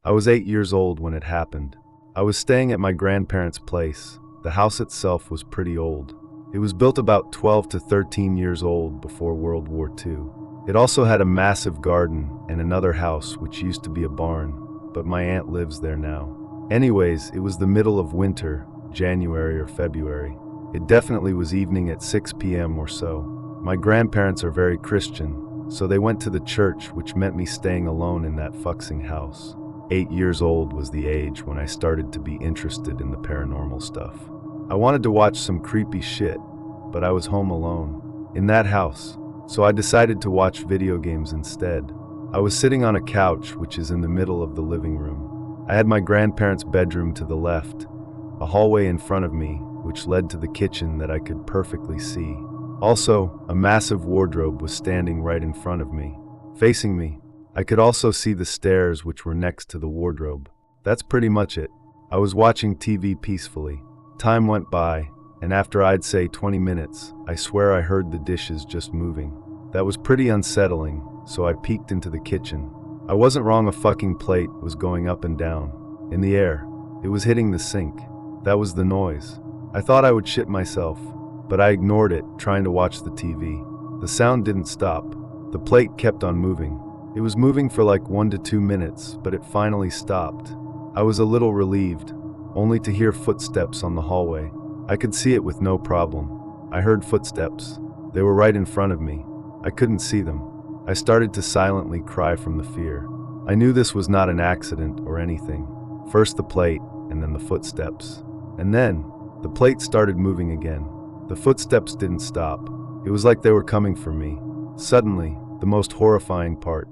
I was 8 years old when it happened. I was staying at my grandparents' place. The house itself was pretty old. It was built about 12 to 13 years old before World War II. It also had a massive garden and another house which used to be a barn, but my aunt lives there now. Anyways, it was the middle of winter, January or February. It definitely was evening at 6 p.m. or so. My grandparents are very Christian, so they went to the church, which meant me staying alone in that fucksing house. 8 years old was the age when I started to be interested in the paranormal stuff. I wanted to watch some creepy shit, but I was home alone, in that house, so I decided to watch video games instead. I was sitting on a couch, which is in the middle of the living room. I had my grandparents' bedroom to the left, a hallway in front of me, which led to the kitchen that I could perfectly see. Also, a massive wardrobe was standing right in front of me, facing me. I could also see the stairs which were next to the wardrobe. That's pretty much it. I was watching TV peacefully. Time went by, and after I'd say 20 minutes, I swear I heard the dishes just moving. That was pretty unsettling, so I peeked into the kitchen. I wasn't wrong, a fucking plate was going up and down, in the air. It was hitting the sink. That was the noise. I thought I would shit myself, but I ignored it, trying to watch the TV. The sound didn't stop. The plate kept on moving. It was moving for like 1 to 2 minutes, but it finally stopped. I was a little relieved, only to hear footsteps on the hallway. I could see it with no problem. I heard footsteps. They were right in front of me. I couldn't see them. I started to silently cry from the fear. I knew this was not an accident or anything. First the plate, and then the footsteps. And then, the plate started moving again. The footsteps didn't stop. It was like they were coming for me. Suddenly, the most horrifying part.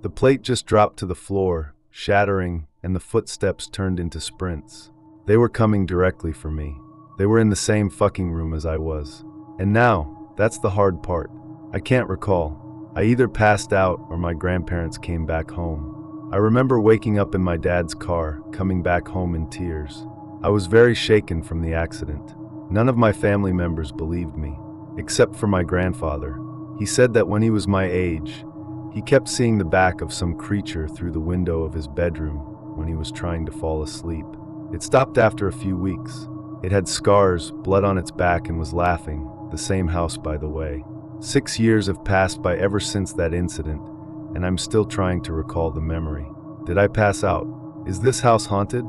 The plate just dropped to the floor, shattering, and the footsteps turned into sprints. They were coming directly for me. They were in the same fucking room as I was. And now, that's the hard part. I can't recall. I either passed out or my grandparents came back home. I remember waking up in my dad's car, coming back home in tears. I was very shaken from the accident. None of my family members believed me, except for my grandfather. He said that when he was my age, he kept seeing the back of some creature through the window of his bedroom when he was trying to fall asleep. It stopped after a few weeks. It had scars, blood on its back, and was laughing. The same house, by the way. 6 years have passed by ever since that incident, and I'm still trying to recall the memory. Did I pass out? Is this house haunted?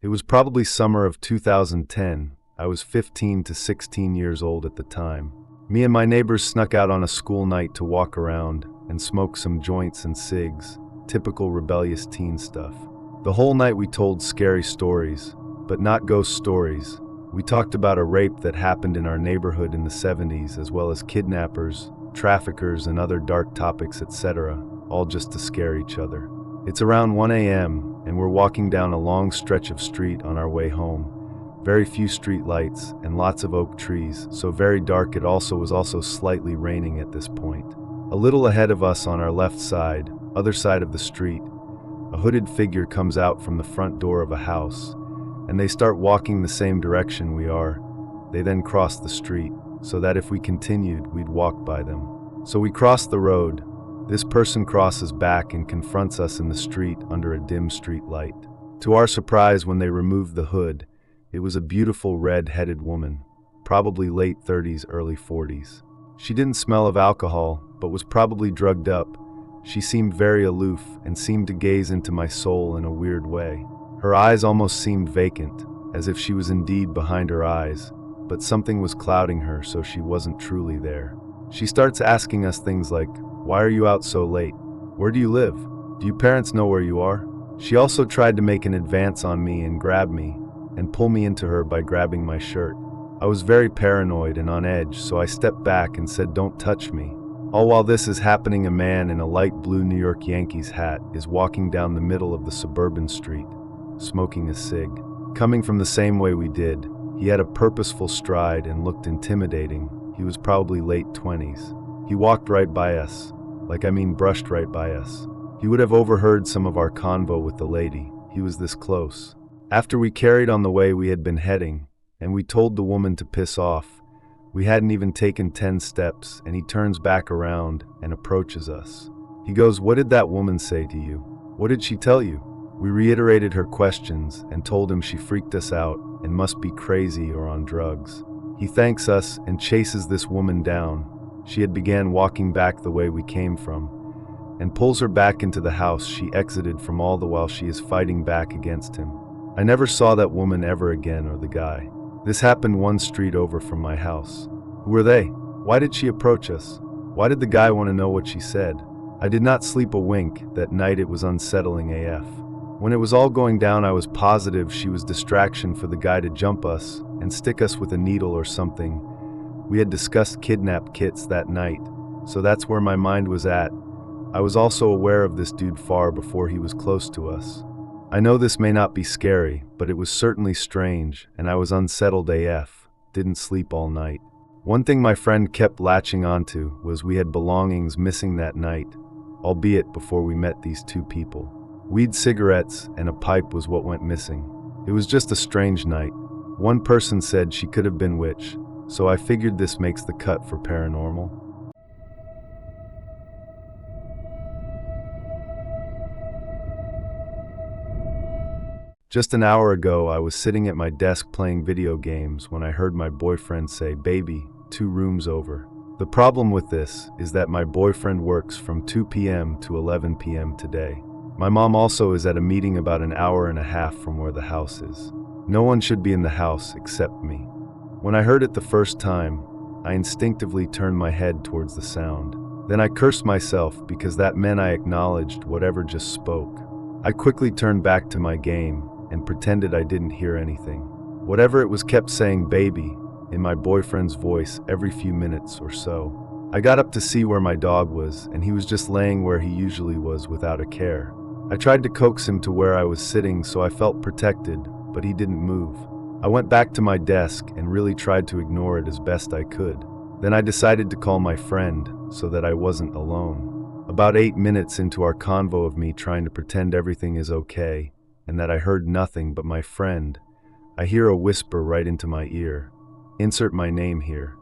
It was probably summer of 2010. I was 15 to 16 years old at the time. Me and my neighbors snuck out on a school night to walk around and smoke some joints and cigs, typical rebellious teen stuff. The whole night we told scary stories, but not ghost stories. We talked about a rape that happened in our neighborhood in the 70s, as well as kidnappers, traffickers, and other dark topics, etc., all just to scare each other. It's around 1 a.m., and we're walking down a long stretch of street on our way home. Very few street lights and lots of oak trees, so very dark. It was also slightly raining at this point. A little ahead of us on our left side, other side of the street, a hooded figure comes out from the front door of a house, and they start walking the same direction we are. They then cross the street, so that if we continued, we'd walk by them. So we cross the road. This person crosses back and confronts us in the street under a dim street light. To our surprise, when they removed the hood, it was a beautiful red-headed woman, probably late 30s, early 40s. She didn't smell of alcohol, but was probably drugged up. She seemed very aloof and seemed to gaze into my soul in a weird way. Her eyes almost seemed vacant, as if she was indeed behind her eyes, but something was clouding her, so she wasn't truly there. She starts asking us things like, "Why are you out so late? Where do you live? Do your parents know where you are?" She also tried to make an advance on me and grab me, and pull me into her by grabbing my shirt. I was very paranoid and on edge, so I stepped back and said, "Don't touch me." All while this is happening, a man in a light blue New York Yankees hat is walking down the middle of the suburban street, smoking a cig. Coming from the same way we did, he had a purposeful stride and looked intimidating. He was probably late 20s. He walked right by us, brushed right by us. He would have overheard some of our convo with the lady. He was this close. After we carried on the way we had been heading, and we told the woman to piss off, We hadn't even taken 10 steps, and he turns back around and approaches us. He goes, "What did that woman say to you? What did she tell you?" We reiterated her questions and told him she freaked us out and must be crazy or on drugs. He thanks us and chases this woman down. She had began walking back the way we came from, and pulls her back into the house she exited from, all the while she is fighting back against him. I never saw that woman ever again, or the guy. This happened one street over from my house. Who were they? Why did she approach us? Why did the guy want to know what she said? I did not sleep a wink that night. It was unsettling AF. When it was all going down, I was positive she was distraction for the guy to jump us and stick us with a needle or something. We had discussed kidnap kits that night, so that's where my mind was at. I was also aware of this dude far before he was close to us. I know this may not be scary, but it was certainly strange, and I was unsettled AF. Didn't sleep all night. One thing my friend kept latching onto was we had belongings missing that night, albeit before we met these two people. Weed, cigarettes, and a pipe was what went missing. It was just a strange night. One person said she could have been witch, so I figured this makes the cut for paranormal. Just an hour ago, I was sitting at my desk playing video games when I heard my boyfriend say, "Baby, 2 rooms over." The problem with this is that my boyfriend works from 2 p.m. to 11 p.m. today. My mom also is at a meeting about an hour and a half from where the house is. No one should be in the house except me. When I heard it the first time, I instinctively turned my head towards the sound. Then I cursed myself because that meant I acknowledged whatever just spoke. I quickly turned back to my game and pretended I didn't hear anything. Whatever it was kept saying "baby" in my boyfriend's voice every few minutes or so. I got up to see where my dog was, and he was just laying where he usually was without a care. I tried to coax him to where I was sitting so I felt protected, but he didn't move. I went back to my desk and really tried to ignore it as best I could. Then I decided to call my friend so that I wasn't alone. About 8 minutes into our convo of me trying to pretend everything is okay and that I heard nothing but my friend, I hear a whisper right into my ear. Insert my name here.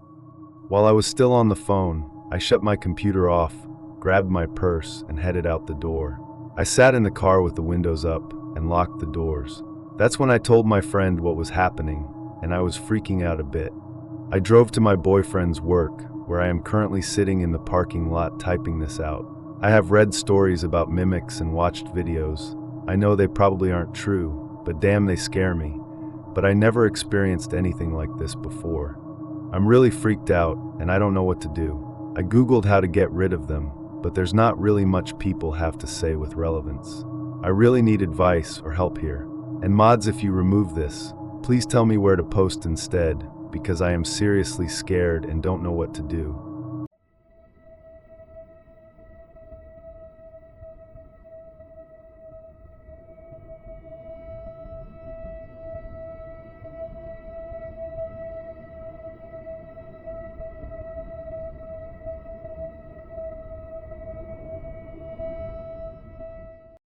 While I was still on the phone, I shut my computer off, grabbed my purse, and headed out the door. I sat in the car with the windows up and locked the doors. That's when I told my friend what was happening, and I was freaking out a bit. I drove to my boyfriend's work, where I am currently sitting in the parking lot typing this out. I have read stories about mimics and watched videos. I know they probably aren't true, but damn, they scare me. But I never experienced anything like this before. I'm really freaked out, and I don't know what to do. I Googled how to get rid of them, but there's not really much people have to say with relevance. I really need advice or help here. And mods, if you remove this, please tell me where to post instead, because I am seriously scared and don't know what to do.